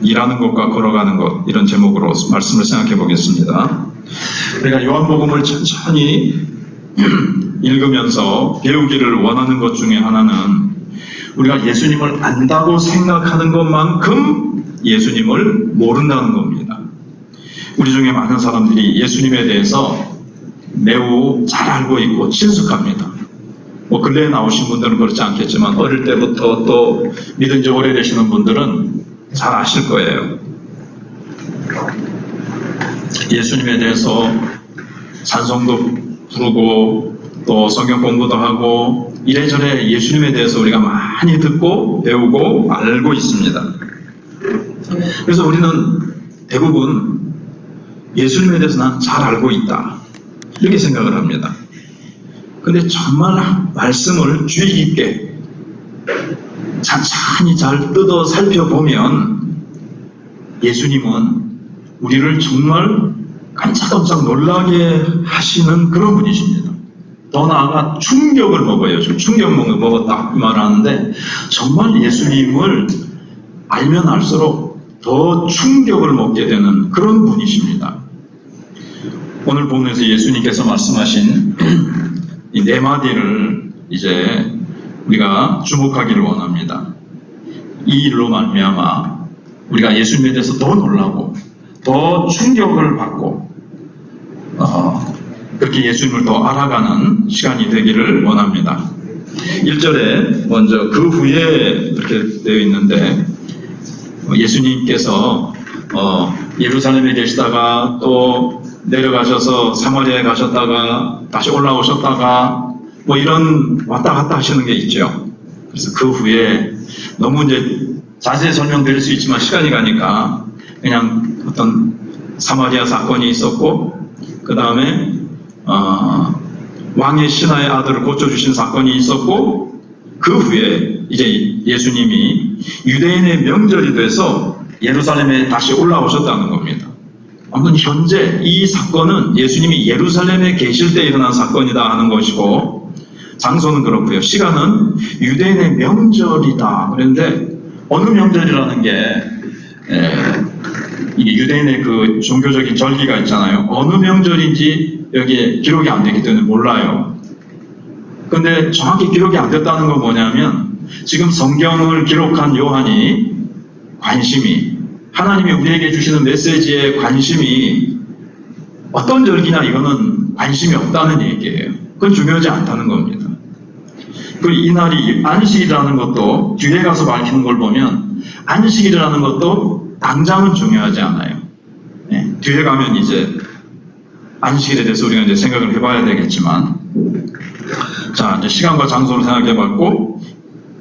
일하는 것과 걸어가는 것, 이런 제목으로 말씀을 생각해 보겠습니다. 우리가 요한복음을 천천히 읽으면서 배우기를 원하는 것 중에 하나는 우리가 예수님을 안다고 생각하는 것만큼 예수님을 모른다는 겁니다. 우리 중에 많은 사람들이 예수님에 대해서 매우 잘 알고 있고 친숙합니다. 근래에 나오신 분들은 그렇지 않겠지만 어릴 때부터 또 믿은 지 오래되시는 분들은 잘 아실 거예요. 예수님에 대해서 찬송도 부르고 또 성경 공부도 하고 이래저래 예수님에 대해서 우리가 많이 듣고 배우고 알고 있습니다. 그래서 우리는 대부분 예수님에 대해서 난 잘 알고 있다 이렇게 생각을 합니다. 근데 정말 말씀을 주의 깊게 찬찬히 잘 뜯어 살펴보면 예수님은 우리를 정말 깜짝깜짝 놀라게 하시는 그런 분이십니다. 더 나아가 충격을 먹어요. 지금 충격 먹었다 이 말을 하는데 정말 예수님을 알면 알수록 더 충격을 먹게 되는 그런 분이십니다. 오늘 본문에서 예수님께서 말씀하신 이 네 마디를 이제 우리가 주목하기를 원합니다. 이 일로 말미암아 우리가 예수님에 대해서 더 놀라고 더 충격을 받고 그렇게 예수님을 더 알아가는 시간이 되기를 원합니다. 1절에 먼저 그 후에 이렇게 되어 있는데 예수님께서 예루살렘에 계시다가 또 내려가셔서 사마리아에 가셨다가 다시 올라오셨다가 이런 왔다 갔다 하시는 게 있죠. 그래서 그 후에 너무 이제 자세히 설명드릴 수 있지만 시간이 가니까 그냥 어떤 사마리아 사건이 있었고 그 다음에 왕의 신하의 아들을 고쳐주신 사건이 있었고 그 후에 이제 예수님이 유대인의 명절이 돼서 예루살렘에 다시 올라오셨다는 겁니다. 아무튼 현재 이 사건은 예수님이 예루살렘에 계실 때 일어난 사건이다 하는 것이고 장소는 그렇고요. 시간은 유대인의 명절이다. 그런데 어느 명절이라는 게 유대인의 그 종교적인 절기가 있잖아요. 어느 명절인지 여기에 기록이 안 되기 때문에 몰라요. 근데 정확히 기록이 안 됐다는 건 뭐냐면 지금 성경을 기록한 요한이 관심이 하나님이 우리에게 주시는 메시지에 관심이 어떤 절기냐 이거는 관심이 없다는 얘기예요. 그건 중요하지 않다는 겁니다. 그리고 이 날이 안식이라는 것도 뒤에 가서 밝히는 걸 보면 안식이라는 것도 당장은 중요하지 않아요. 네, 뒤에 가면 이제 안식일에 대해서 우리가 이제 생각을 해봐야 되겠지만 자 이제 시간과 장소를 생각해봤고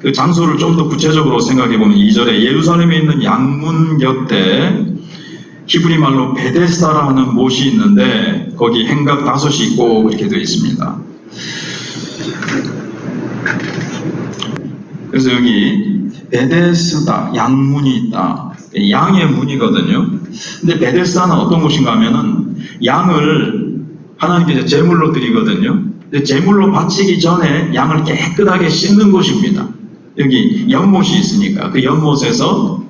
그 장소를 좀 더 구체적으로 생각해보면 2절에 예루살렘에 있는 양문 곁에 히브리 말로 베데스다라 하는 못이 있는데 거기 행각 5이 있고 그렇게 되어 있습니다. 그래서 여기 베데스다 양문이 있다. 양의 문이거든요. 근데 베데스다는 어떤 곳인가 하면은 양을 하나님께서 제물로 드리거든요. 근데 제물로 바치기 전에 양을 깨끗하게 씻는 곳입니다. 여기 연못이 있으니까 그 연못에서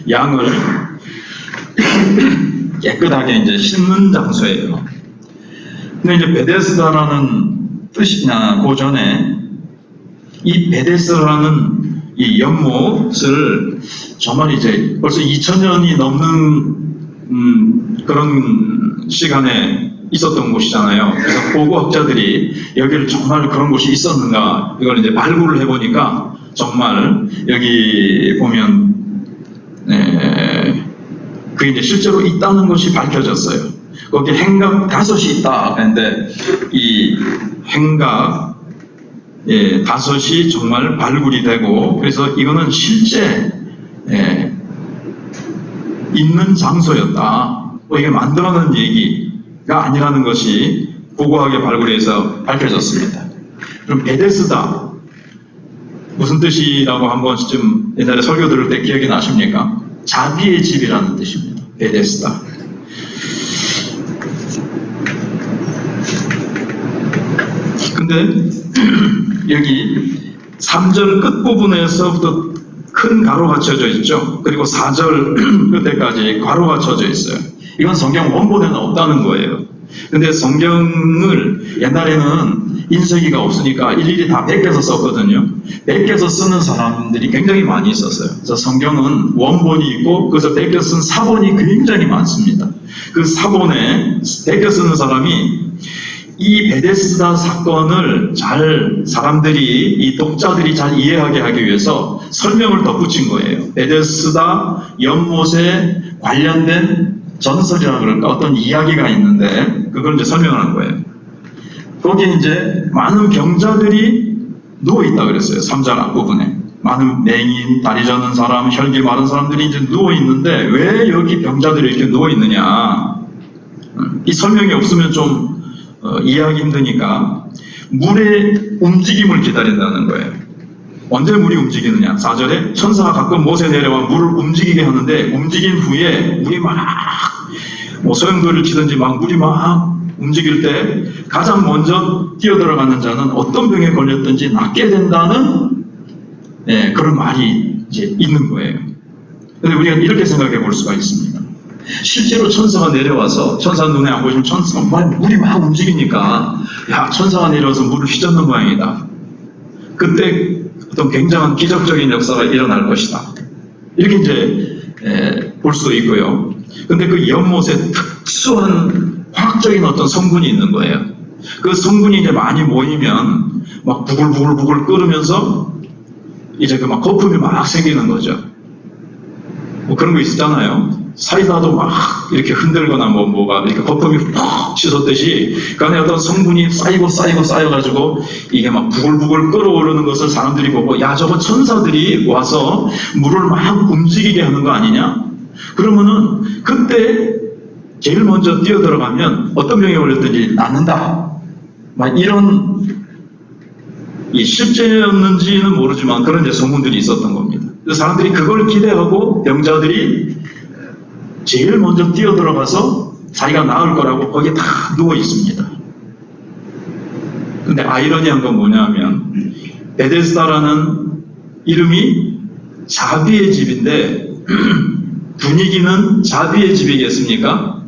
양을 깨끗하게 이제 씻는 장소예요. 근데 이제 베데스다라는 뜻이나 그 전에 이 베데스다라는 이 연못을 정말 이제 벌써 2000년이 넘는 그런 시간에 있었던 곳이잖아요. 그래서 고고학자들이 여기를 정말 그런 곳이 있었는가 이걸 이제 발굴을 해보니까 정말 여기 보면 그게 이제 실제로 있다는 것이 밝혀졌어요. 거기 행각 5이 있다. 그런데 이 행각 5이 정말 발굴이 되고 그래서 이거는 실제 있는 장소였다. 이게 만들어낸 얘기가 아니라는 것이 고고하게 발굴해서 밝혀졌습니다. 그럼 베데스다 무슨 뜻이라고 한 번쯤 옛날에 설교 들을 때 기억이 나십니까? 자비의 집이라는 뜻입니다. 베데스다. 근데 여기 3절 끝부분에서부터 큰 가로가 쳐져 있죠. 그리고 4절 끝에까지 가로가 쳐져 있어요. 이건 성경 원본에는 없다는 거예요. 근데 성경을 옛날에는 인쇄기가 없으니까 일일이 다 베껴서 썼거든요. 베껴서 쓰는 사람들이 굉장히 많이 있었어요. 그래서 성경은 원본이 있고 그래서 베껴 쓴 사본이 굉장히 많습니다. 그 사본에 베껴 쓰는 사람이 이 베데스다 사건을 잘 사람들이 이 독자들이 잘 이해하게 하기 위해서 설명을 덧붙인 거예요. 베데스다 연못에 관련된 전설이라 그럴까 어떤 이야기가 있는데 그걸 이제 설명을 한 거예요. 거기에 이제 많은 병자들이 누워 있다 그랬어요. 3절 앞부분에 많은 맹인, 다리 저는 사람, 혈기 마른 사람들이 이제 누워 있는데 왜 여기 병자들이 이렇게 누워 있느냐? 이 설명이 없으면 좀 이해하기 힘드니까 물의 움직임을 기다린다는 거예요. 언제 물이 움직이느냐? 4절에 천사가 가끔 못에 내려와 물을 움직이게 하는데 움직인 후에 물이 막 소용돌이를 치든지 막 물이 막 움직일 때 가장 먼저 뛰어들어가는 자는 어떤 병에 걸렸든지 낫게 된다는 그런 말이 이제 있는 거예요. 근데 우리가 이렇게 생각해 볼 수가 있습니다. 실제로 천사가 내려와서 천사 눈에 안 보이지만 천사가 물이 막 움직이니까 야 천사가 내려와서 물을 휘젓는 모양이다. 그때 어떤 굉장한 기적적인 역사가 일어날 것이다. 이렇게 이제 볼 수도 있고요. 근데 그 연못에 특수한 화학적인 어떤 성분이 있는 거예요. 그 성분이 이제 많이 모이면 막 부글부글 끓으면서 이제 그 막 거품이 막 생기는 거죠. 뭐 그런 거 있었잖아요. 사이다도 막 이렇게 흔들거나 뭐가 이렇게 거품이 푹 치솟듯이 그 안에 어떤 성분이 쌓여가지고 이게 막 부글부글 끓어오르는 것을 사람들이 보고 야 저거 천사들이 와서 물을 막 움직이게 하는 거 아니냐? 그러면은 그때 제일 먼저 뛰어들어가면 어떤 병에 걸렸든지 낫는다. 막 이런 실제였는지는 모르지만 그런 이제 소문들이 있었던 겁니다. 그래서 사람들이 그걸 기대하고 병자들이 제일 먼저 뛰어들어가서 자기가 나을 거라고 거기에 다 누워 있습니다. 근데 아이러니한 건 뭐냐면 베데스다라는 이름이 자비의 집인데 분위기는 자비의 집이겠습니까?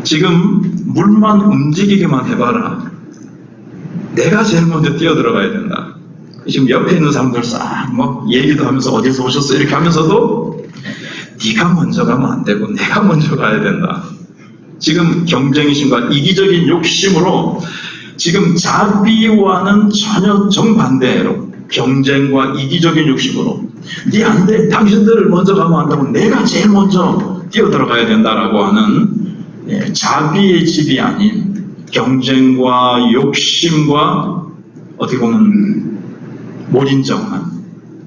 지금 물만 움직이게만 해봐라. 내가 제일 먼저 뛰어들어가야 된다. 지금 옆에 있는 사람들 싹 뭐 얘기도 하면서 어디서 오셨어 이렇게 하면서도 네가 먼저 가면 안 되고 내가 먼저 가야 된다. 지금 경쟁심과 이기적인 욕심으로 지금 자비와는 전혀 정반대로 경쟁과 이기적인 욕심으로 네 안 돼. 당신들 먼저 가면 안 되고 내가 제일 먼저 뛰어들어가야 된다라고 하는 자비의 집이 아닌 경쟁과 욕심과 어떻게 보면 몰인정한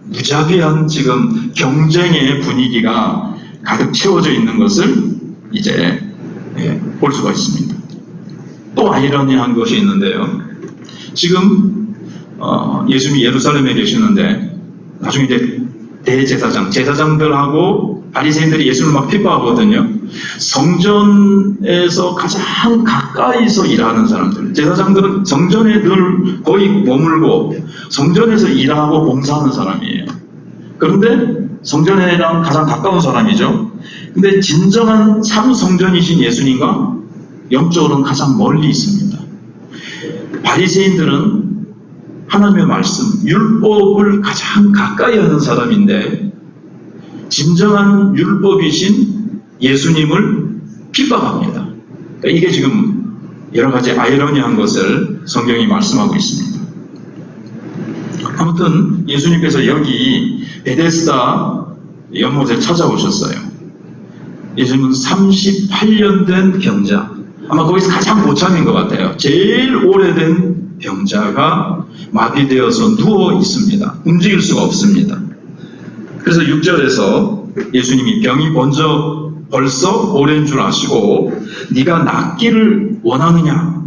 무자비한 지금 경쟁의 분위기가 가득 채워져 있는 것을 이제 볼 수가 있습니다. 또 아이러니한 것이 있는데요. 지금 예수님이 예루살렘에 계시는데 나중에 이제 제사장들하고 바리새인들이 예수를 막 핍박하거든요. 성전에서 가장 가까이서 일하는 사람들, 제사장들은 성전에 늘 거의 머물고 성전에서 일하고 봉사하는 사람이에요. 그런데 성전에랑 가장 가까운 사람이죠. 근데 진정한 참 성전이신 예수님과 영적으로는 가장 멀리 있습니다. 바리새인들은 하나님의 말씀, 율법을 가장 가까이 하는 사람인데 진정한 율법이신 예수님을 핍박합니다. 그러니까 이게 지금 여러 가지 아이러니한 것을 성경이 말씀하고 있습니다. 아무튼 예수님께서 여기 베데스다 연못에 찾아오셨어요. 예수님은 38년 된 병자, 아마 거기서 가장 고참인 것 같아요. 제일 오래된 병자가 마비되어서 누워 있습니다. 움직일 수가 없습니다. 그래서 6절에서 예수님이 병이 벌써 오랜 줄 아시고 네가 낫기를 원하느냐?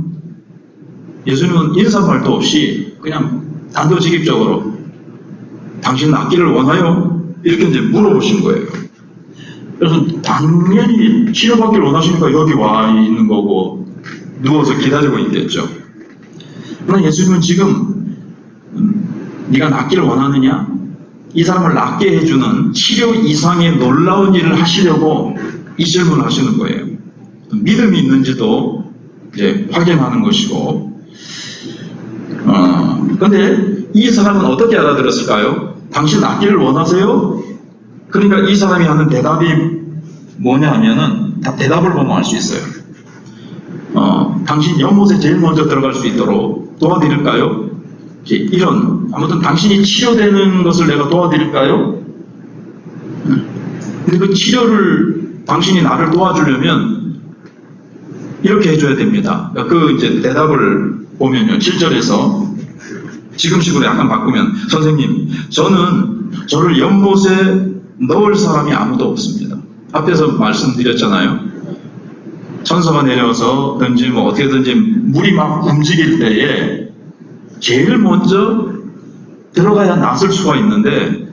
예수님은 인사말도 없이 그냥 단도직입적으로 당신 낫기를 원하요? 이렇게 이제 물어보신 거예요. 그래서 당연히 치료받기를 원하시니까 여기 와 있는 거고 누워서 기다리고 있겠죠. 그러나 예수님은 지금 네가 낫기를 원하느냐? 이 사람을 낫게 해주는 치료 이상의 놀라운 일을 하시려고 이 질문을 하시는 거예요. 믿음이 있는지도 이제 확인하는 것이고, 근데 이 사람은 어떻게 알아들었을까요? 당신 낫기를 원하세요? 그러니까 이 사람이 하는 대답이 뭐냐 하면은, 대답을 보면 알 수 있어요. 당신 연못에 제일 먼저 들어갈 수 있도록 도와드릴까요? 이런, 아무튼 당신이 치료되는 것을 내가 도와드릴까요? 근데 그 치료를 당신이 나를 도와주려면 이렇게 해줘야 됩니다. 그 이제 대답을 보면요, 7절에서 지금식으로 약간 바꾸면, 선생님, 저는 저를 연못에 넣을 사람이 아무도 없습니다. 앞에서 말씀드렸잖아요. 천사가 내려와서 든지 뭐 어떻게든지 물이 막 움직일 때에 제일 먼저 들어가야 낫을 수가 있는데,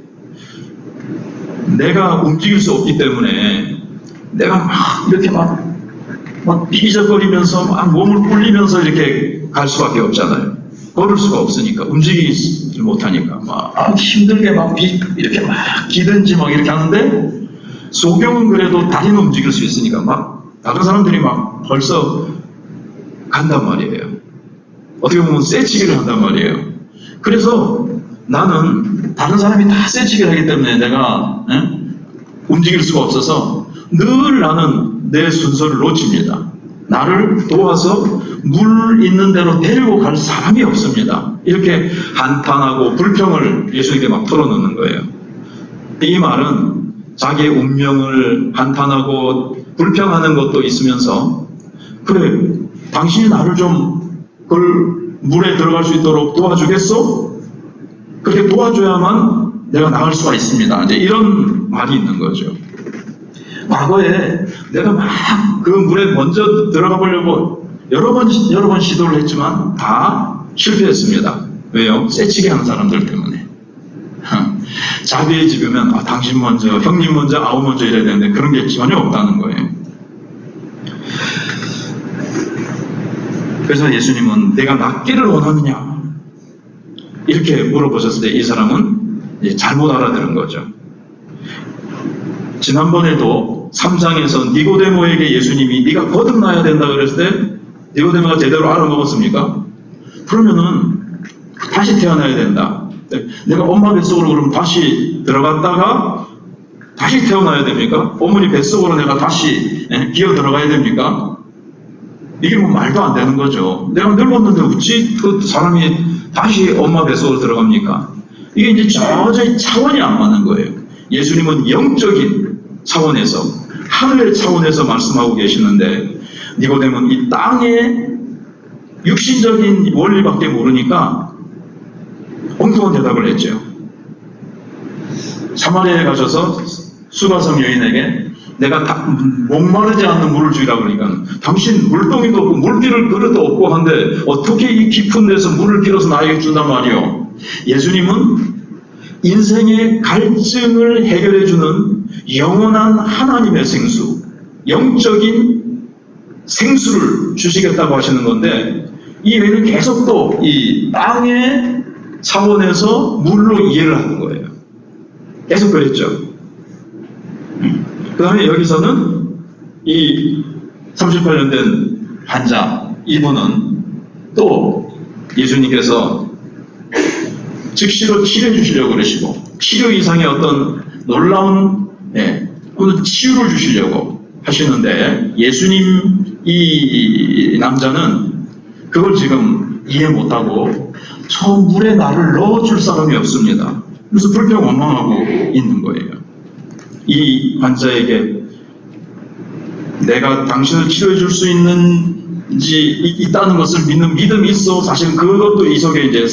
내가 움직일 수 없기 때문에 내가 막 이렇게 막 비비적거리면서 막 몸을 굴리면서 이렇게 갈 수밖에 없잖아요. 걸을 수가 없으니까, 움직이지 못하니까 막 힘들게 막 이렇게 막 기든지 막 이렇게 하는데, 소경은 그래도 다리는 움직일 수 있으니까 막 다른 사람들이 막 벌써 간단 말이에요. 어떻게 보면 쇠치기를 한단 말이에요. 그래서 나는 다른 사람이 다 쇠치기를 하기 때문에 내가 움직일 수가 없어서 늘 나는 내 순서를 놓칩니다. 나를 도와서 물 있는 데로 데리고 갈 사람이 없습니다. 이렇게 한탄하고 불평을 예수에게 막 털어놓는 거예요. 이 말은 자기의 운명을 한탄하고 불평하는 것도 있으면서, 그래, 당신이 나를 좀 물에 들어갈 수 있도록 도와주겠어? 그렇게 도와줘야만 내가 나을 수가 있습니다. 이제 이런 말이 있는 거죠. 과거에 내가 막 그 물에 먼저 들어가 보려고 여러 번 시도를 했지만 다 실패했습니다. 왜요? 쎄치게 하는 사람들 때문에. 자비의 집이면 당신 먼저, 형님 먼저, 아우 먼저 이래야 되는데 그런 게 전혀 없다는 거예요. 그래서 예수님은 내가 낫기를 원하느냐 이렇게 물어보셨을 때 이 사람은 잘못 알아들은 거죠. 지난번에도 3장에서 니고데모에게 예수님이 네가 거듭나야 된다 그랬을 때 니고데모가 제대로 알아먹었습니까? 그러면은 다시 태어나야 된다. 내가 엄마 뱃속으로 그럼 다시 들어갔다가 다시 태어나야 됩니까? 어머니 뱃속으로 내가 다시 기어 들어가야 됩니까? 이게 뭐 말도 안 되는 거죠. 내가 늙었는데 어찌 그 사람이 다시 엄마 뱃속으로 들어갑니까? 이게 이제 도저히 차원이 안 맞는 거예요. 예수님은 영적인 차원에서, 하늘의 차원에서 말씀하고 계시는데, 니고데모는 이 땅의 육신적인 원리밖에 모르니까 엉뚱한 대답을 했죠. 사마리아에 가셔서 수가성 여인에게 내가 목마르지 않는 물을 주리라 그러니까, 당신 물동이도 없고 물기를 그릇도 없고 한데 어떻게 이 깊은 데서 물을 길어서 나에게 준단 말이오. 예수님은 인생의 갈증을 해결해주는 영원한 하나님의 생수, 영적인 생수를 주시겠다고 하시는 건데, 이 여인은 계속 또 이 땅의 차원에서 물로 이해를 하는 거예요. 계속 그랬죠. 그 다음에 여기서는 이 38년 된 환자, 이분은 또 예수님께서 즉시로 치료해 주시려고 그러시고, 치료 이상의 어떤 놀라운 치유를 주시려고 하시는데, 예수님 이 남자는 그걸 지금 이해 못하고 저 물에 나를 넣어줄 사람이 없습니다. 그래서 불평 원망하고 있는 거예요. 이 환자에게 내가 당신을 치료해 줄 수 있다는 것을 믿는 믿음이 있어. 사실 그것도 이 속에 이제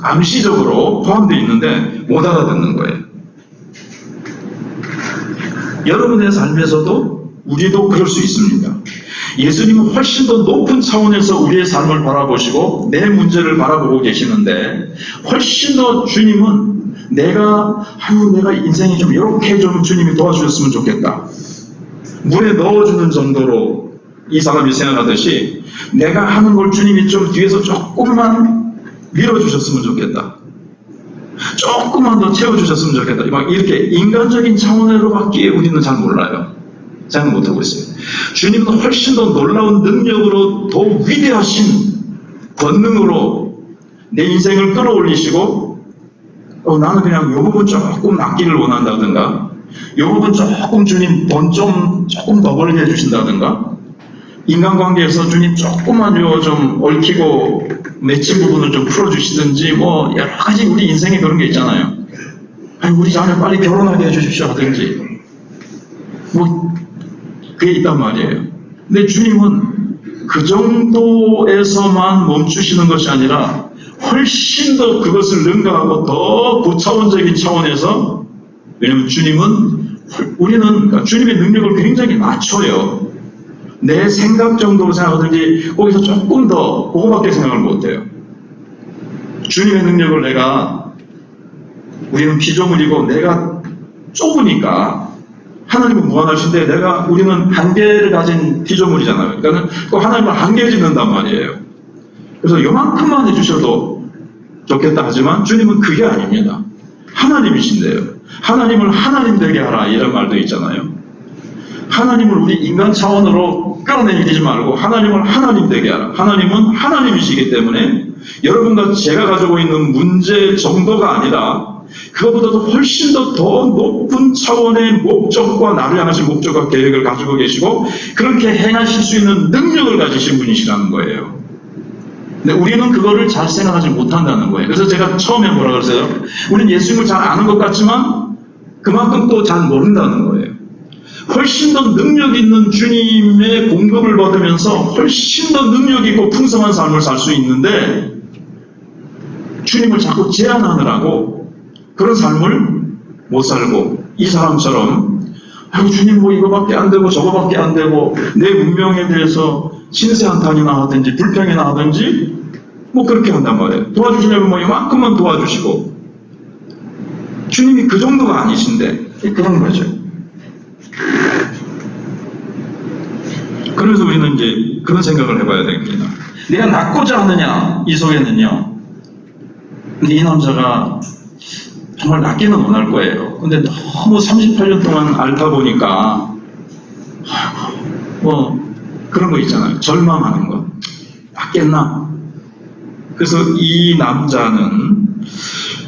암시적으로 포함되어 있는데 못 알아듣는 거예요. 여러분의 삶에서도 우리도 그럴 수 있습니다. 예수님은 훨씬 더 높은 차원에서 우리의 삶을 바라보시고 내 문제를 바라보고 계시는데, 훨씬 더 주님은 내가 인생이 좀 이렇게 좀 주님이 도와주셨으면 좋겠다, 물에 넣어주는 정도로 이 사람이 생각하듯이 내가 하는 걸 주님이 좀 뒤에서 조금만 밀어주셨으면 좋겠다. 조금만 더 채워주셨으면 좋겠다. 막 이렇게 인간적인 차원으로밖에 우리는 잘 몰라요. 생각 못하고 있어요. 주님은 훨씬 더 놀라운 능력으로 더 위대하신 권능으로 내 인생을 끌어올리시고 나는 그냥 요 부분 조금 낫기를 원한다든가 요 부분 조금 주님 돈 조금 더 벌게 해주신다든가 인간관계에서 주님 조금만 좀 얽히고 맺힌 부분을 좀 풀어주시든지 뭐 여러 가지 우리 인생에 그런 게 있잖아요. 아니 우리 자녀 빨리 결혼하게 해주십시오 하든지 뭐 그게 있단 말이에요. 근데 주님은 그 정도에서만 멈추시는 것이 아니라 훨씬 더 그것을 능가하고 더 고차원적인 차원에서 왜냐하면 주님은 우리는 그러니까 주님의 능력을 굉장히 낮춰요. 내 생각 정도로 생각하든지 거기서 조금 더 그거밖에 생각을 못해요. 주님의 능력을 우리는 피조물이고 내가 좁으니까 하나님은 무한하신데 우리는 한계를 가진 피조물이잖아요. 그러니까 그 하나님은 한계 짓는단 말이에요. 그래서 요만큼만 해주셔도 좋겠다 하지만 주님은 그게 아닙니다. 하나님이신데요. 하나님을 하나님 되게 하라 이런 말도 있잖아요. 하나님을 우리 인간 차원으로 끌어내리지 말고 하나님을 하나님 되게 하라. 하나님은 하나님이시기 때문에 여러분과 제가 가지고 있는 문제 정도가 아니라 그것보다도 훨씬 더 높은 차원의 목적과 나를 향하신 목적과 계획을 가지고 계시고 그렇게 행하실 수 있는 능력을 가지신 분이시라는 거예요. 근데 우리는 그거를 잘 생각하지 못한다는 거예요. 그래서 제가 처음에 뭐라 그랬어요? 우리는 예수님을 잘 아는 것 같지만 그만큼 또 잘 모른다는 거예요. 훨씬 더 능력 있는 주님의 공급을 받으면서 훨씬 더 능력 있고 풍성한 삶을 살 수 있는데 주님을 자꾸 제한하느라고 그런 삶을 못 살고 이 사람처럼 주님 뭐 이거밖에 안 되고 저거밖에 안 되고 내 운명에 대해서 신세한탄이나 하든지 불평이나 하든지 뭐 그렇게 한단 말이에요. 도와주시려면 뭐 이만큼만 도와주시고 주님이 그 정도가 아니신데 그런 거죠. 그래서 우리는 이제 그런 생각을 해봐야 됩니다. 내가 낫고자 하느냐 이 속에는요. 근데 이 남자가 정말 낫기는 원할 거예요. 근데 너무 38년 동안 앓다 보니까 뭐 그런 거 있잖아요. 절망하는 거. 낫겠나? 그래서 이 남자는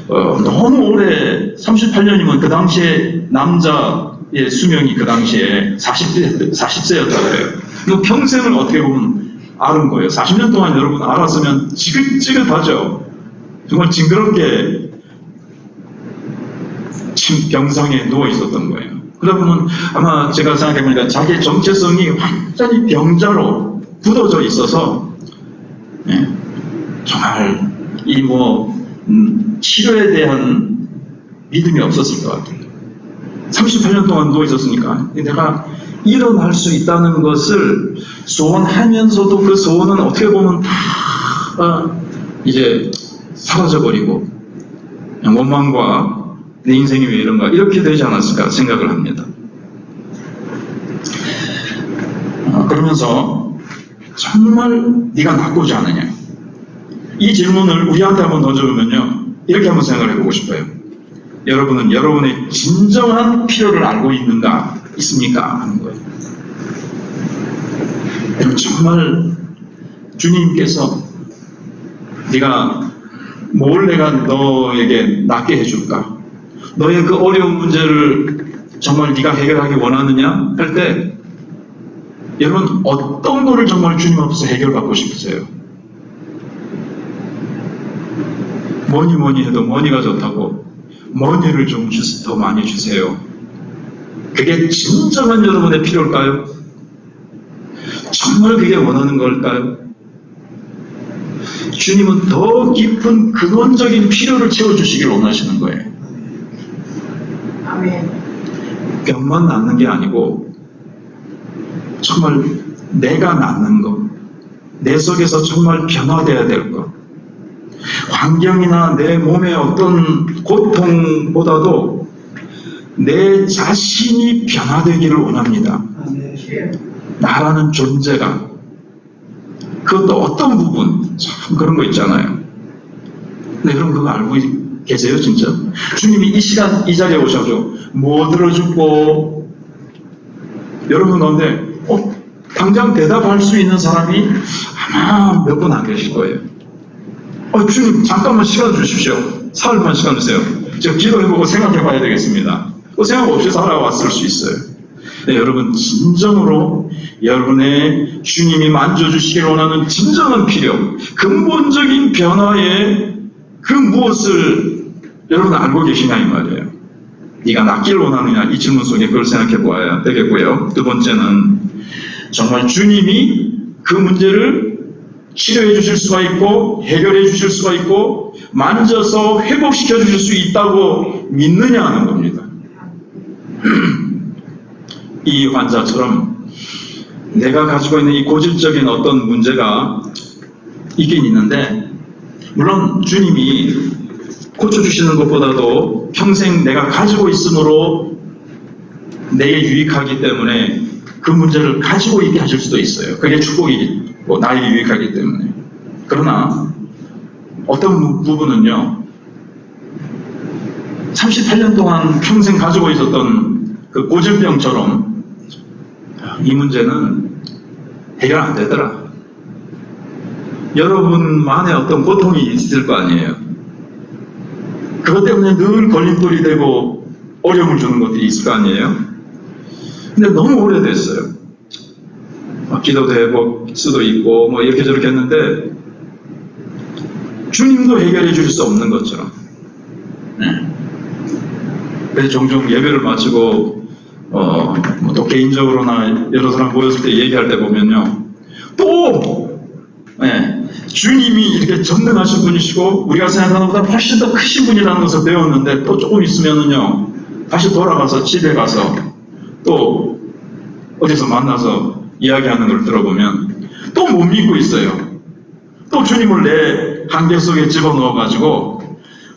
너무 오래 38년이면 그 당시에 남자의 수명이 그 당시에 40세였다고 해요. 그 평생을 어떻게 보면 앓은 거예요. 40년 동안 여러분 알았으면 지긋지긋하죠. 정말 징그럽게 병상에 누워 있었던 거예요. 그러다 보면 아마 제가 생각해보니까 자기의 정체성이 완전히 병자로 굳어져 있어서 정말 이 치료에 대한 믿음이 없었을 것 같아요. 38년 동안 누워 있었으니까 내가 일어날 수 있다는 것을 소원하면서도 그 소원은 어떻게 보면 다 이제 사라져버리고 원망과 내 인생이 왜 이런가 이렇게 되지 않았을까 생각을 합니다. 그러면서 정말 네가 낫고자 하느냐 이 질문을 우리한테 한번 던져보면요 이렇게 한번 생각을 해보고 싶어요. 여러분은 여러분의 진정한 필요를 알고 있습니까? 하는 거예요. 정말 주님께서 네가 뭘 내가 너에게 낫게 해줄까? 너의 그 어려운 문제를 정말 네가 해결하기 원하느냐? 할 때 여러분 어떤 거를 정말 주님 앞에서 해결받고 싶으세요? 뭐니 해도 머니가 좋다고 머니를 좀 더 많이 주세요. 그게 진정한 여러분의 필요일까요? 정말 그게 원하는 걸까요? 주님은 더 깊은 근원적인 필요를 채워주시길 원하시는 거예요. 아멘. 병만 낫는 게 아니고 정말 내가 낫는 것, 내 속에서 정말 변화되어야 될 것, 환경이나 내 몸의 어떤 고통보다도 내 자신이 변화되기를 원합니다. 나라는 존재가 그것도 어떤 부분 참 그런 거 있잖아요. 근데 여러분 그거 알고 계세요, 진짜? 주님이 이 시간 이 자리에 오셔서 뭐 들어주고 여러분 가운데 당장 대답할 수 있는 사람이 아마 몇 분 안 계실 거예요. 주님 잠깐만 시간 주십시오. 사흘만 시간 주세요. 제가 기도해보고 생각해봐야 되겠습니다. 생각 없이 살아왔을 수 있어요. 네, 여러분 진정으로 여러분의 주님이 만져주시길 원하는 진정한 필요, 근본적인 변화의 그 무엇을 여러분 알고 계시냐 이 말이에요. 네가 낫기를 원하느냐, 이 질문 속에 그걸 생각해 보아야 되겠고요. 두 번째는 정말 주님이 그 문제를 치료해 주실 수가 있고 해결해 주실 수가 있고 만져서 회복시켜 주실 수 있다고 믿느냐 하는 겁니다. 이 환자처럼 내가 가지고 있는 이 고질적인 어떤 문제가 있긴 있는데, 물론 주님이 고쳐주시는 것보다도 평생 내가 가지고 있으므로 내게 유익하기 때문에 그 문제를 가지고 있게 하실 수도 있어요. 그게 축복이고 나에게 유익하기 때문에. 그러나 어떤 부분은요, 38년 동안 평생 가지고 있었던 그 고질병처럼 이 문제는 해결 안 되더라. 여러분만의 어떤 고통이 있을 거 아니에요. 그것 때문에 늘 걸림돌이 되고 어려움을 주는 것들이 있을 거 아니에요. 근데 너무 오래됐어요. 기도도 해볼 수도 있고 뭐 이렇게 저렇게 했는데 주님도 해결해 줄 수 없는 것처럼. 그래서 종종 예배를 마치고 또 개인적으로나 여러 사람 모였을 때 얘기할 때 보면요, 또 주님이 이렇게 전능하신 분이시고 우리가 생각하는 것보다 훨씬 더 크신 분이라는 것을 배웠는데 또 조금 있으면은요 다시 돌아가서 집에 가서 또 어디서 만나서 이야기하는 걸 들어보면 또 못 믿고 있어요. 또 주님을 내 한계 속에 집어넣어 가지고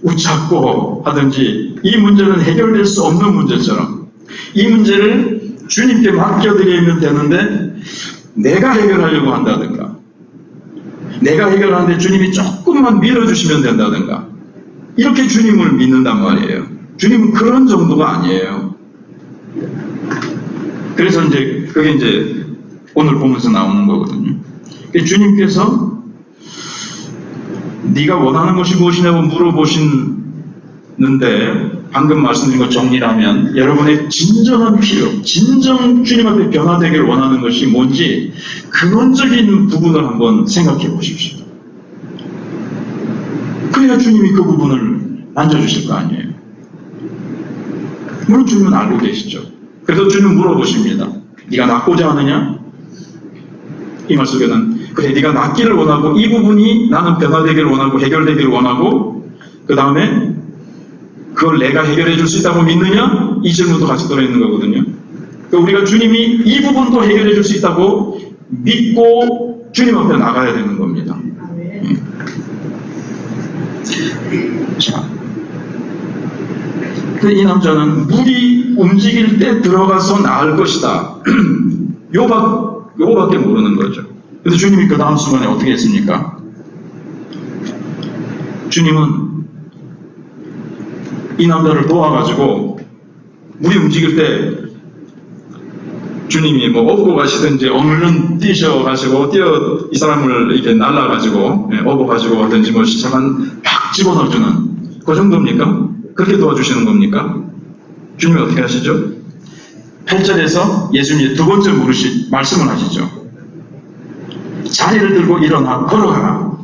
웃잡고 하든지, 이 문제는 해결될 수 없는 문제처럼 이 문제를 주님께 맡겨드리면 되는데 내가 해결하려고 한다든가, 내가 해결하는데 주님이 조금만 밀어주시면 된다든가, 이렇게 주님을 믿는단 말이에요. 주님은 그런 정도가 아니에요. 그래서 이제 그게 이제 오늘 보면서 나오는 거거든요. 주님께서 네가 원하는 것이 무엇이냐고 물어보시는데, 방금 말씀드린 것 정리하면 여러분의 진정한 필요, 진정 주님 앞에 변화되기를 원하는 것이 뭔지 근원적인 부분을 한번 생각해 보십시오. 그래야 주님이 그 부분을 만져주실 거 아니에요. 물론 주님은 알고 계시죠. 그래서 주님은 물어보십니다. 네가 낫고자 하느냐? 이 말 속에는 그래, 네가 낫기를 원하고 이 부분이 나는 변화되기를 원하고 해결되기를 원하고, 그 다음에 그걸 내가 해결해 줄 수 있다고 믿느냐? 이 질문도 같이 들어있는 거거든요. 그러니까 우리가 주님이 이 부분도 해결해 줄 수 있다고 믿고 주님 앞에 나가야 되는 겁니다. 자, 이 남자는 물이 움직일 때 들어가서 나을 것이다. 요거밖에 모르는 거죠. 근데 주님이 그 다음 순간에 어떻게 했습니까? 주님은 이 남자를 도와가지고 물이 움직일 때 주님이 뭐 업고 가시든지 얼른 뛰셔가지고 이 사람을 이렇게 날라가지고 업어가지고 하든지 뭐 시작한 팍 집어넣어주는 그 정도입니까? 그렇게 도와주시는 겁니까? 주님이 어떻게 하시죠? 8절에서 예수님이 두 번째 말씀을 하시죠. 자리를 들고 일어나 걸어가라.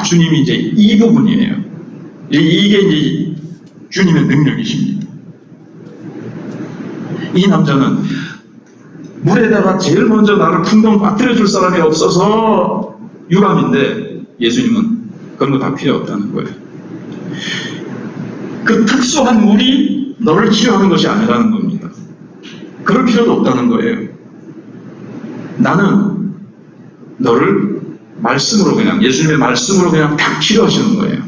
주님이 이제 이 부분이에요. 이게 이제 주님의 능력이십니다. 이 남자는 물에다가 제일 먼저 나를 풍덩 빠뜨려 줄 사람이 없어서 유감인데, 예수님은 그런 거 다 필요 없다는 거예요. 그 특수한 물이 너를 치료하는 것이 아니라는 겁니다. 그럴 필요도 없다는 거예요. 나는 너를 말씀으로, 그냥 예수님의 말씀으로 그냥 딱 치료하시는 거예요.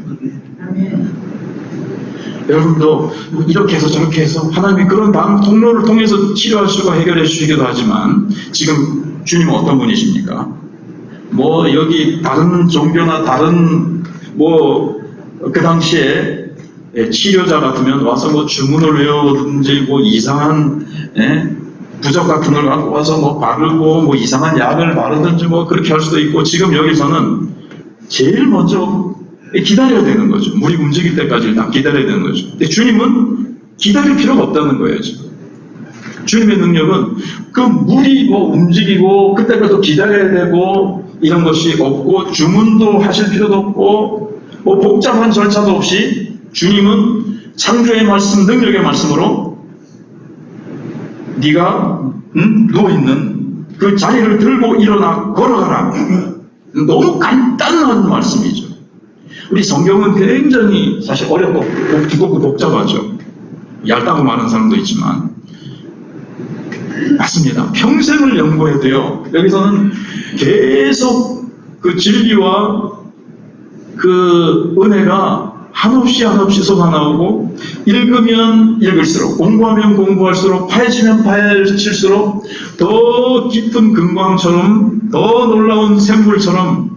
여러분도 이렇게 해서 저렇게 해서 하나님이 그런 통로를 통해서 치료하시고 해결해 주시기도 하지만, 지금 주님은 어떤 분이십니까? 뭐 여기 다른 종교나 다른 그 당시에 치료자 같으면 와서 뭐 주문을 외우든지 뭐 이상한 부적 같은 걸 갖고 와서 뭐 바르고 뭐 이상한 약을 바르든지 뭐 그렇게 할 수도 있고, 지금 여기서는 제일 먼저 기다려야 되는 거죠. 물이 움직일 때까지 다 기다려야 되는 거죠. 근데 주님은 기다릴 필요가 없다는 거예요, 지금. 주님의 능력은 그 물이 뭐 움직이고 그때까지 기다려야 되고 이런 것이 없고, 주문도 하실 필요도 없고 뭐 복잡한 절차도 없이 주님은 창조의 말씀, 능력의 말씀으로 네가 누워있는 그 자리를 들고 일어나 걸어가라. 너무 간단한 말씀이죠. 우리 성경은 굉장히 사실 어렵고 두껍고 복잡하죠. 얇다고 말하는 사람도 있지만 맞습니다. 평생을 연구해야 돼요. 여기서는 계속 그 진리와 그 은혜가 한없이 쏟아나오고, 읽으면 읽을수록, 공부하면 공부할수록, 파헤치면 파헤칠수록 더 깊은 금광처럼, 더 놀라운 샘물처럼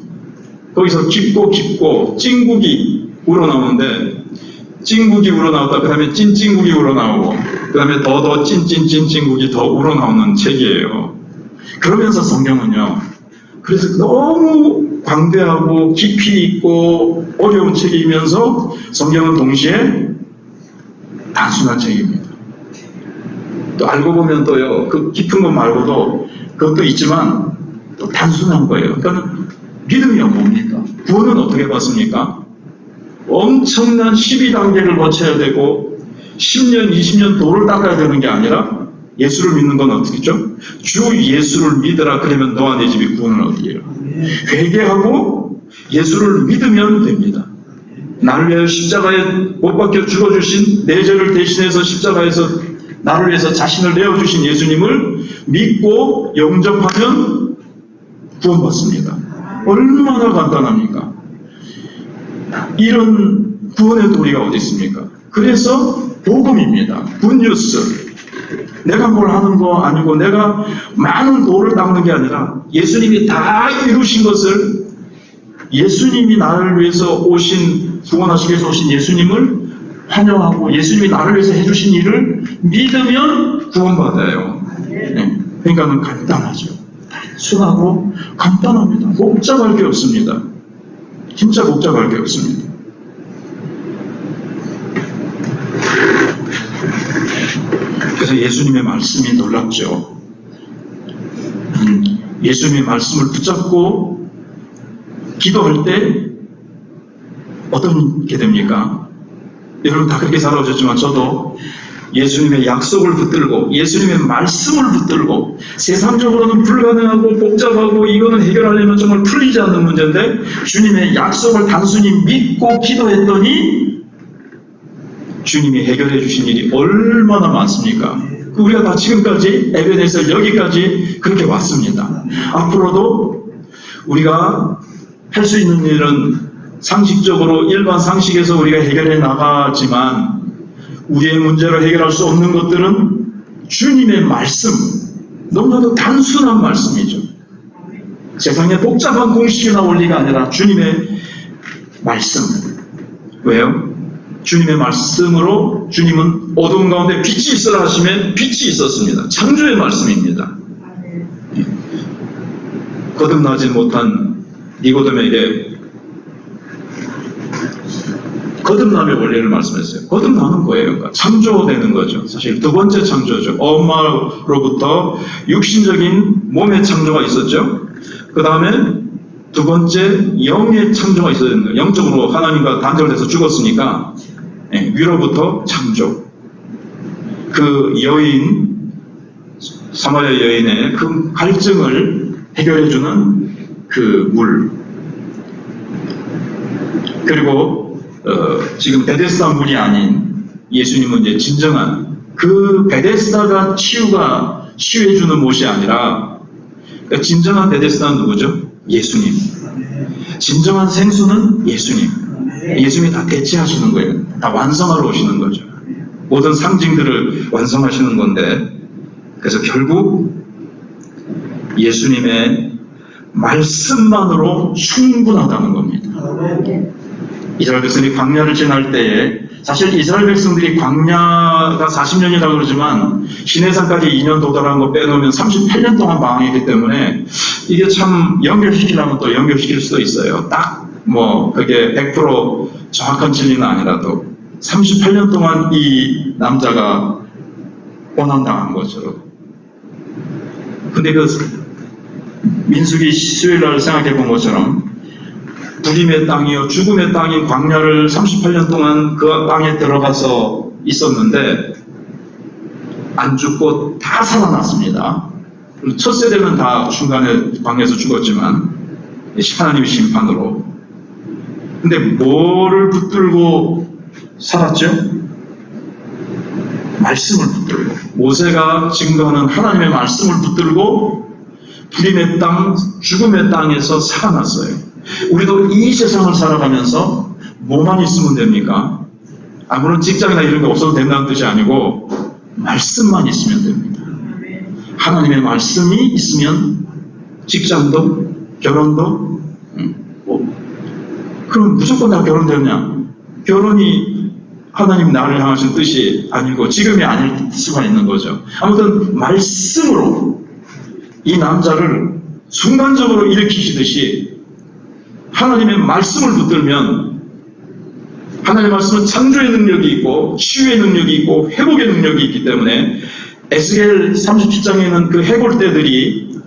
거기서 깊고 찐국이 우러나오는데, 찐국이 우러나오다 그 다음에 찐국이 우러나오고 그 다음에 더 찐국이 더 우러나오는 책이에요. 그러면서 성경은요, 그래서 너무 광대하고 깊이 있고 어려운 책이면서 성경은 동시에 단순한 책입니다. 또 알고 보면 또요, 그 깊은 것 말고도 그것도 있지만 또 단순한 거예요. 그러니까 믿음이요 뭡니까? 구원은 어떻게 받습니까? 엄청난 12단계를 거쳐야 되고 10년, 20년 도를 닦아야 되는 게 아니라, 예수를 믿는 건 어떻게죠? 주 예수를 믿으라, 그러면 너와 내 집이 구원을 얻게 해요. 회개하고 예수를 믿으면 됩니다. 나를 위하여 십자가에 못 박혀 죽어주신, 내 죄를 대신해서 십자가에서 나를 위해서 자신을 내어주신 예수님을 믿고 영접하면 구원받습니다. 얼마나 간단합니까? 이런 구원의 도리가 어디 있습니까? 그래서 복음입니다. 굿뉴스. 내가 뭘 하는 거 아니고, 내가 많은 도를 닦는 게 아니라 예수님이 다 이루신 것을, 예수님이 나를 위해서 오신, 구원하시기 위해서 오신 예수님을 환영하고 예수님이 나를 위해서 해주신 일을 믿으면 구원받아요. 네. 그러니까는 간단하죠. 단순하고 간단합니다. 복잡할 게 없습니다. 진짜 복잡할 게 없습니다. 그래서 예수님의 말씀이 놀랍죠. 예수님의 말씀을 붙잡고 기도할 때 어떤 게 됩니까? 여러분 다 그렇게 살아오셨지만 저도 예수님의 약속을 붙들고 예수님의 말씀을 붙들고, 세상적으로는 불가능하고 복잡하고 이거는 해결하려면 정말 풀리지 않는 문제인데 주님의 약속을 단순히 믿고 기도했더니 주님이 해결해 주신 일이 얼마나 많습니까? 우리가 다 지금까지 에베네서 여기까지 그렇게 왔습니다. 앞으로도 우리가 할 수 있는 일은 상식적으로 일반 상식에서 우리가 해결해 나가지만, 우리의 문제를 해결할 수 없는 것들은 주님의 말씀, 너무나도 단순한 말씀이죠. 세상에 복잡한 공식이나 원리가 아니라 주님의 말씀. 왜요? 주님의 말씀으로 주님은 어두운 가운데 빛이 있으라 하시면 빛이 있었습니다. 창조의 말씀입니다. 거듭나지 못한 니고데모에게 거듭남의 원리를 말씀했어요. 거듭나는 거예요. 그러니까 창조되는 거죠. 사실 두 번째 창조죠. 엄마로부터 육신적인 몸의 창조가 있었죠. 그 다음에 두 번째 영의 창조가 있어야 되는 거예요. 영적으로 하나님과 단절돼서 죽었으니까 위로부터 창조. 그 여인, 사마리아 여인의 그 갈증을 해결해주는 그 물. 그리고 지금 베데스다 물이 아닌, 예수님은 이제 진정한 그 베데스다가 치유해주는 못이 아니라, 그러니까 진정한 베데스다는 누구죠? 예수님. 진정한 생수는 예수님. 예수님이 다 대체하시는 거예요. 다 완성하러 오시는 거죠. 모든 상징들을 완성하시는 건데, 그래서 결국 예수님의 말씀만으로 충분하다는 겁니다. 이스라엘 백성이 광야를 지날 때에 사실 이스라엘 백성들이 광야가 40년이라고 그러지만 시내산까지 2년 도달한 거 빼놓으면 38년 동안 방황했기 때문에 이게 참 연결시키려면 또 연결시킬 수도 있어요. 딱 뭐 그게 100% 정확한 진리는 아니라도 38년 동안 이 남자가 고난당한 것처럼. 근데 그 민수기 수요일날 생각해 본 것처럼 불임의 땅이요 죽음의 땅인 광야를 38년 동안 그 땅에 들어가서 있었는데 안 죽고 다 살아났습니다. 첫 세대는 다 중간에 광야에서 죽었지만 하나님의 심판으로. 근데 뭐를 붙들고 살았죠? 말씀을 붙들고. 모세가 증거하는 하나님의 말씀을 붙들고 불임의 땅, 죽음의 땅에서 살아났어요. 우리도 이 세상을 살아가면서 뭐만 있으면 됩니까? 아무런 직장이나 이런 게 없어도 된다는 뜻이 아니고 말씀만 있으면 됩니다. 하나님의 말씀이 있으면 직장도 결혼도 그럼 무조건 다 결혼되느냐? 결혼이 하나님 나를 향하신 뜻이 아니고 지금이 아닐 수가 있는 거죠. 아무튼 말씀으로 이 남자를 순간적으로 일으키시듯이 하나님의 말씀을 붙들면 하나님의 말씀은 창조의 능력이 있고 치유의 능력이 있고 회복의 능력이 있기 때문에 에스겔 37장에는 그 해골떼들이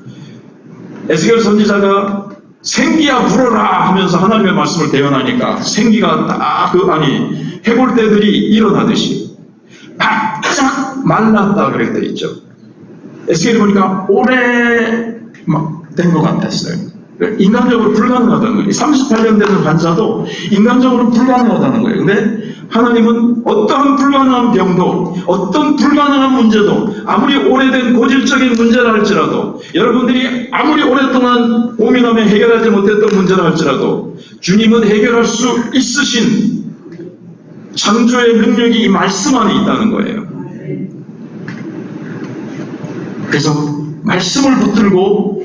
에스겔 선지자가 생기야 불어라 하면서 하나님의 말씀을 대언하니까 생기가 딱 해골떼들이 일어나듯이 바짝 말랐다 그랬대 있죠. 에스겔이 보니까 오래 된 것 같았어요. 인간적으로 불가능하다는 거예요. 38년 되는 환자도 인간적으로 불가능하다는 거예요. 근데 하나님은 어떠한 불가능한 병도 어떤 불가능한 문제도 아무리 오래된 고질적인 문제라 할지라도 여러분들이 아무리 오랫동안 고민하며 해결하지 못했던 문제라 할지라도 주님은 해결할 수 있으신 창조의 능력이 이 말씀 안에 있다는 거예요. 그래서 말씀을 붙들고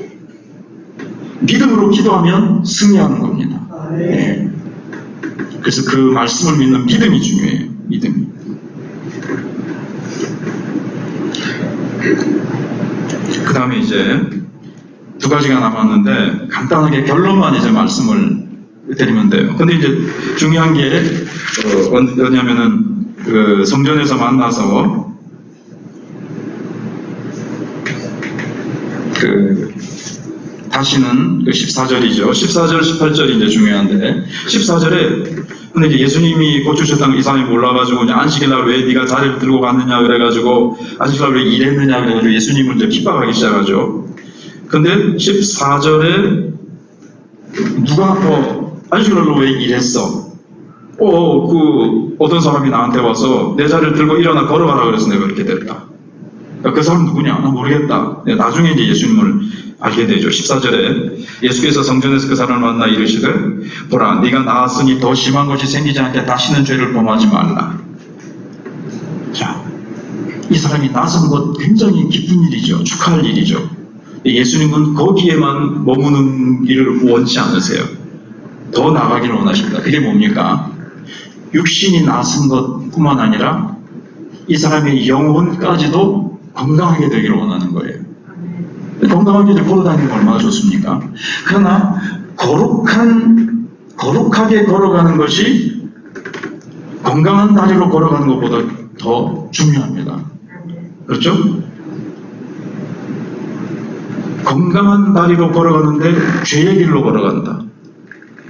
믿음으로 기도하면 승리하는 겁니다. 네. 그래서 그 말씀을 믿는 믿음이 중요해요. 믿음이. 그 다음에 이제 두 가지가 남았는데 간단하게 결론만 이제 말씀을 드리면 돼요. 근데 이제 중요한 게 뭐냐면은 그 성전에서 만나서 다시는 그 14절이죠. 14절, 18절이 이제 중요한데 14절에 근데 이제 예수님이 고쳐주셨다는 이 사람이 몰라가지고 이제 안식일날 왜 네가 자리를 들고 갔느냐 그래가지고 안식일날 왜 일했느냐 그래가지고 예수님을 이제 핍박하기 시작하죠. 근데 14절에 누가 안식일날로 왜 일했어? 어떤 사람이 나한테 와서 내 자리를 들고 일어나 걸어가라 그래서 내가 그렇게 됐다. 그 사람 누구냐? 나 모르겠다. 나중에 이제 예수님을 알게 되죠. 14절에 예수께서 성전에서 그 사람을 만나 이르시되 보라 네가 나았으니 더 심한 것이 생기지 않게 다시는 죄를 범하지 말라. 자, 이 사람이 나선 것 굉장히 기쁜 일이죠. 축하할 일이죠. 예수님은 거기에만 머무는 원치 않으세요. 더 나가기를 원하십니다. 그게 뭡니까? 육신이 나선 것뿐만 아니라 이 사람의 영혼까지도 건강하게 되기를 원하는 거예요. 건강하게 걸어다니는 게 얼마나 좋습니까? 그러나 거룩하게 걸어가는 것이 건강한 다리로 걸어가는 것보다 더 중요합니다. 그렇죠? 건강한 다리로 걸어가는데 죄의 길로 걸어간다.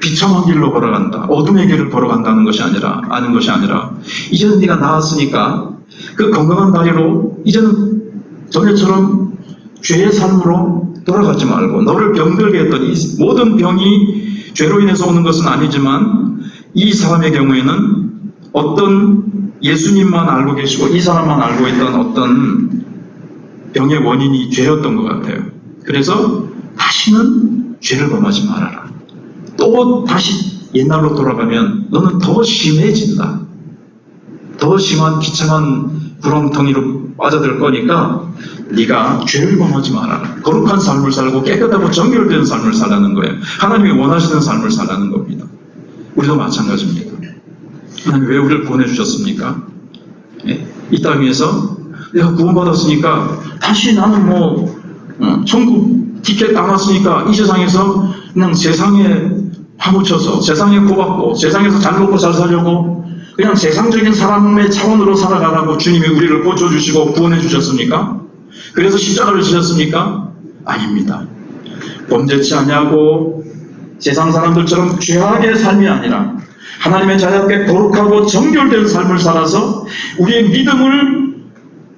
비참한 길로 걸어간다. 어둠의 길을 걸어간다는 것이 아니라 이제는 네가 나았으니까 그 건강한 다리로 이제는 전에처럼 죄의 삶으로 돌아가지 말고 너를 병들게 했던 이 모든 병이 죄로 인해서 오는 것은 아니지만 이 사람의 경우에는 어떤 예수님만 알고 계시고 이 사람만 알고 있던 어떤 병의 원인이 죄였던 것 같아요. 그래서 다시는 죄를 범하지 말아라. 또 다시 옛날로 돌아가면 너는 더 심해진다. 더 심한 비참한 구렁텅이로 빠져들 거니까 네가 죄를 범하지 말아라. 거룩한 삶을 살고 깨끗하고 정결된 삶을 살라는 거예요. 하나님이 원하시는 삶을 살라는 겁니다. 우리도 마찬가지입니다. 하나님 왜 우리를 구원해 주셨습니까? 예, 이 땅 위에서 내가 구원받았으니까 다시 나는 천국 티켓 따놨으니까 이 세상에서 그냥 세상에 파묻혀서 세상에 고받고 세상에서 잘 먹고 잘 살려고 그냥 세상적인 사람의 차원으로 살아가라고 주님이 우리를 고쳐주시고 구원해 주셨습니까? 그래서 십자가를 지셨습니까? 아닙니다. 범죄치 아니하고 세상 사람들처럼 죄악의 삶이 아니라 하나님의 자녀께 거룩하고 정결된 삶을 살아서 우리의 믿음을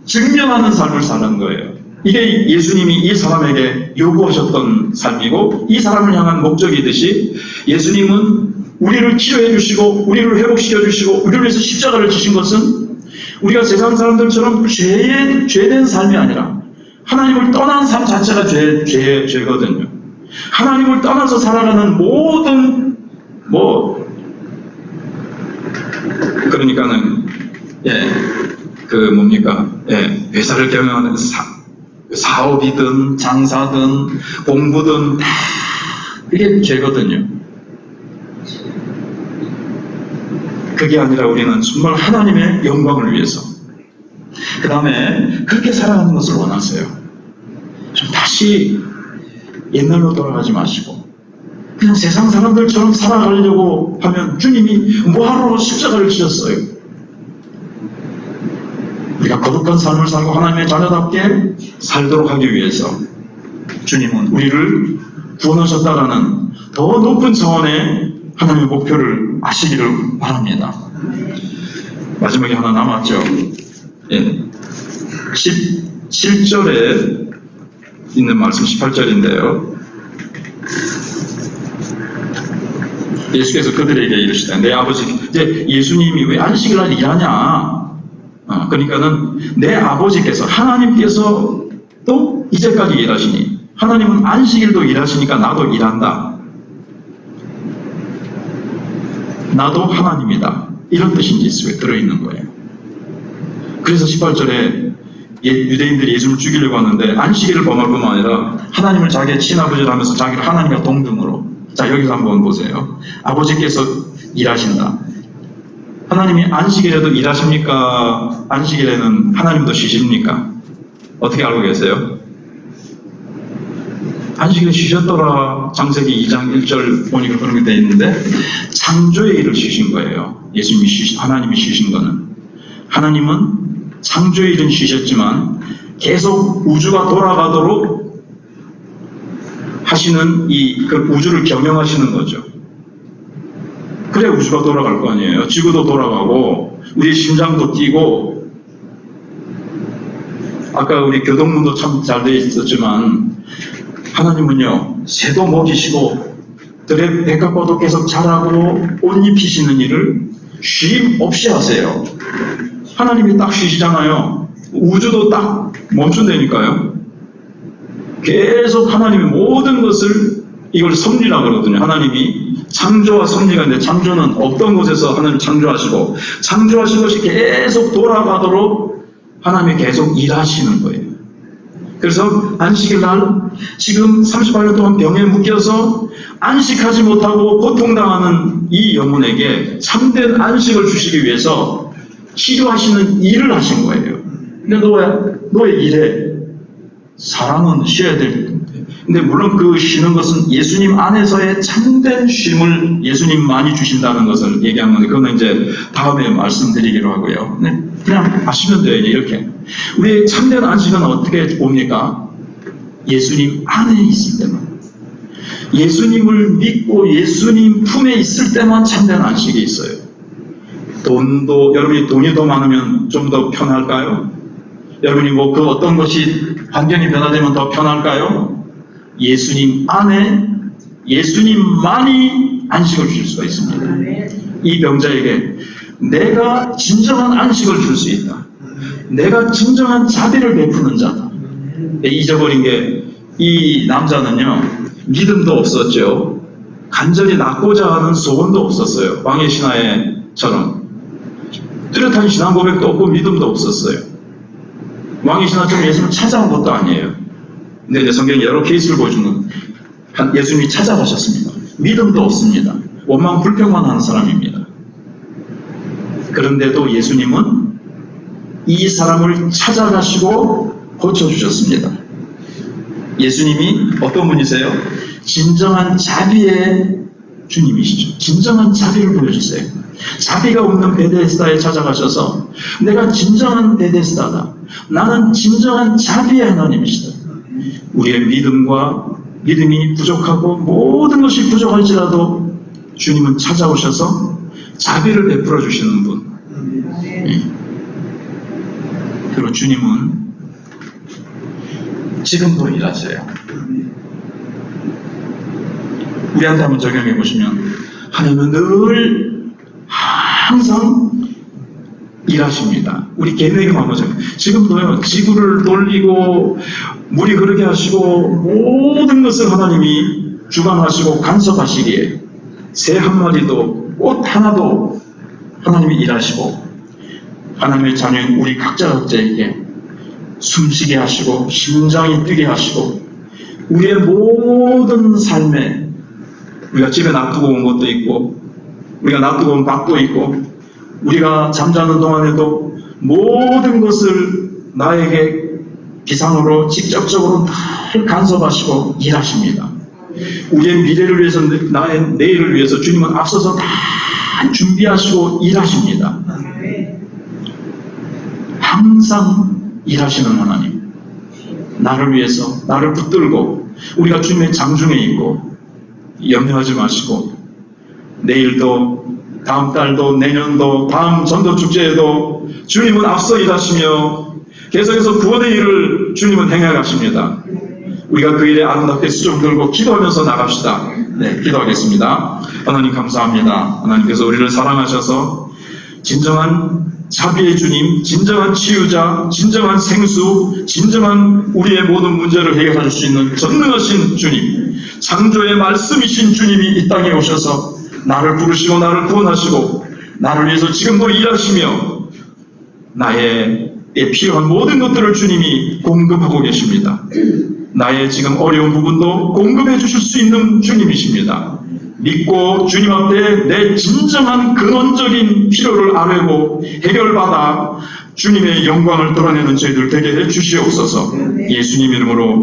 증명하는 삶을 사는 거예요. 이게 예수님이 이 사람에게 요구하셨던 삶이고 이 사람을 향한 목적이듯이 예수님은 우리를 치료해 주시고 우리를 회복시켜 주시고 우리를 위해서 십자가를 지신 것은 우리가 세상 사람들처럼 죄된 삶이 아니라 하나님을 떠난 삶 자체가 죄거든요. 하나님을 떠나서 살아가는 모든 그러니까는 회사를 경영하는 사업이든 장사든 공부든 다 이게 죄거든요. 그게 아니라 우리는 정말 하나님의 영광을 위해서 그 다음에 그렇게 살아가는 것을 원하세요. 좀 다시 옛날로 돌아가지 마시고 그냥 세상 사람들처럼 살아가려고 하면 주님이 뭐하러 십자가를 지셨어요? 우리가 거룩한 삶을 살고 하나님의 자녀답게 살도록 하기 위해서 주님은 우리를 구원하셨다라는 더 높은 차원의 하나님의 목표를 아시기를 바랍니다. 마지막에 하나 남았죠. 17절에 있는 말씀 18절인데요. 예수께서 그들에게 이르시되 내 아버지 이제 예수님이 왜 안식일 날 일하냐? 그러니까는 내 아버지께서 하나님께서 또 이제까지 일하시니 하나님은 안식일도 일하시니까 나도 일한다. 나도 하나님이다. 이런 뜻이 예수에 들어있는 거예요. 그래서 18절에 유대인들이 예수를 죽이려고 하는데 안식일을 범할 뿐만 아니라 하나님을 자기의 친아버지를 하면서 자기를 하나님과 동등으로 자 여기서 한번 보세요. 아버지께서 일하신다. 하나님이 안식일에도 일하십니까? 안식일에는 하나님도 쉬십니까? 어떻게 알고 계세요? 안식일에 쉬셨더라. 창세기 2장 1절 보니까 그런 게 돼 있는데 창조의 일을 쉬신 거예요. 하나님이 쉬신 거는 하나님은 창조의 일은 쉬셨지만 계속 우주가 돌아가도록 하시는 그 우주를 경영하시는 거죠. 그래 우주가 돌아갈 거 아니에요. 지구도 돌아가고 우리 심장도 뛰고 아까 우리 교동문도 참 잘 되어 있었지만 하나님은요 새도 먹이시고 들의 백합과도 계속 자라고 옷 입히시는 일을 쉼 없이 하세요. 하나님이 딱 쉬시잖아요. 우주도 딱 멈춘다니까요. 계속 하나님이 모든 것을 이걸 섭리라고 그러거든요. 하나님이 창조와 섭리가 있는데 창조는 없던 곳에서 하나님 창조하시고 창조하신 것이 계속 돌아가도록 하나님이 계속 일하시는 거예요. 그래서 안식일 날 지금 38년 동안 병에 묶여서 안식하지 못하고 고통당하는 이 영혼에게 참된 안식을 주시기 위해서 치료하시는 일을 하신 거예요. 근데 너의 일에 사람은 쉬어야 될 텐데. 근데 물론 그 쉬는 것은 예수님 안에서의 참된 쉼을 예수님만이 주신다는 것을 얘기한 건데 그거는 이제 다음에 말씀드리기로 하고요. 네, 그냥 아시면 돼요. 이렇게 우리의 참된 안식은 어떻게 옵니까? 예수님 안에 있을 때만, 예수님을 믿고 예수님 품에 있을 때만 참된 안식이 있어요. 여러분이 돈이 더 많으면 좀 더 편할까요? 여러분이 그 어떤 것이 환경이 변화되면 더 편할까요? 예수님 안에 예수님만이 안식을 주실 수가 있습니다. 이 병자에게 내가 진정한 안식을 줄 수 있다. 내가 진정한 자비를 베푸는 자다. 잊어버린 게 이 남자는요 믿음도 없었죠. 간절히 낫고자 하는 소원도 없었어요. 왕의 신하처럼 뚜렷한 신앙 고백도 없고 믿음도 없었어요. 왕의 신하처럼 예수님을 찾아온 것도 아니에요. 근데 이제 성경이 여러 케이스를 보여주는 예수님이 찾아가셨습니다. 믿음도 없습니다. 원망 불평만 하는 사람입니다. 그런데도 예수님은 이 사람을 찾아가시고 고쳐주셨습니다. 예수님이 어떤 분이세요? 진정한 자비의 주님이시죠. 진정한 자비를 보여주세요. 자비가 없는 베데스다에 찾아가셔서 내가 진정한 베데스다다. 나는 진정한 자비의 하나님이시다. 우리의 믿음이 부족하고 모든 것이 부족할지라도 주님은 찾아오셔서 자비를 베풀어 주시는 분. 그리고 주님은 지금도 일하세요. 우리한테 한번 적용해 보시면 하나님은 늘 항상 일하십니다. 우리 개인에게 한번 적용. 지금도요, 지구를 돌리고 물이 흐르게 하시고 모든 것을 하나님이 주관하시고 간섭하시기에 새 한 마리도 꽃 하나도 하나님이 일하시고 하나님의 자녀인 우리 각자에게 숨쉬게 하시고 심장이 뛰게 하시고 우리의 모든 삶에 우리가 집에 놔두고 온 것도 있고 우리가 놔두고 온 밥도 있고 우리가 잠자는 동안에도 모든 것을 나에게 비상으로 직접적으로 늘 간섭하시고 일하십니다. 우리의 미래를 위해서 나의 내일을 위해서 주님은 앞서서 다 준비하시고 일하십니다. 항상 일하시는 하나님, 나를 위해서 나를 붙들고 우리가 주님의 장중에 있고 염려하지 마시고 내일도 다음 달도 내년도 다음 전도축제에도 주님은 앞서 일하시며 계속해서 구원의 일을 주님은 행해 가십니다. 우리가 그 일에 아름답게 수종 들고 기도하면서 나갑시다. 네, 기도하겠습니다. 하나님 감사합니다. 하나님께서 우리를 사랑하셔서 진정한 자비의 주님, 진정한 치유자, 진정한 생수, 진정한 우리의 모든 문제를 해결할 수 있는 전능하신 주님, 창조의 말씀이신 주님이 이 땅에 오셔서 나를 부르시고 나를 구원하시고 나를 위해서 지금도 일하시며 나의 필요한 모든 것들을 주님이 공급하고 계십니다. 나의 지금 어려운 부분도 공급해 주실 수 있는 주님이십니다. 믿고 주님 앞에 내 진정한 근원적인 필요를 아뢰고 해결받아 주님의 영광을 드러내는 저희들 되게 해 주시옵소서. 예수님 이름으로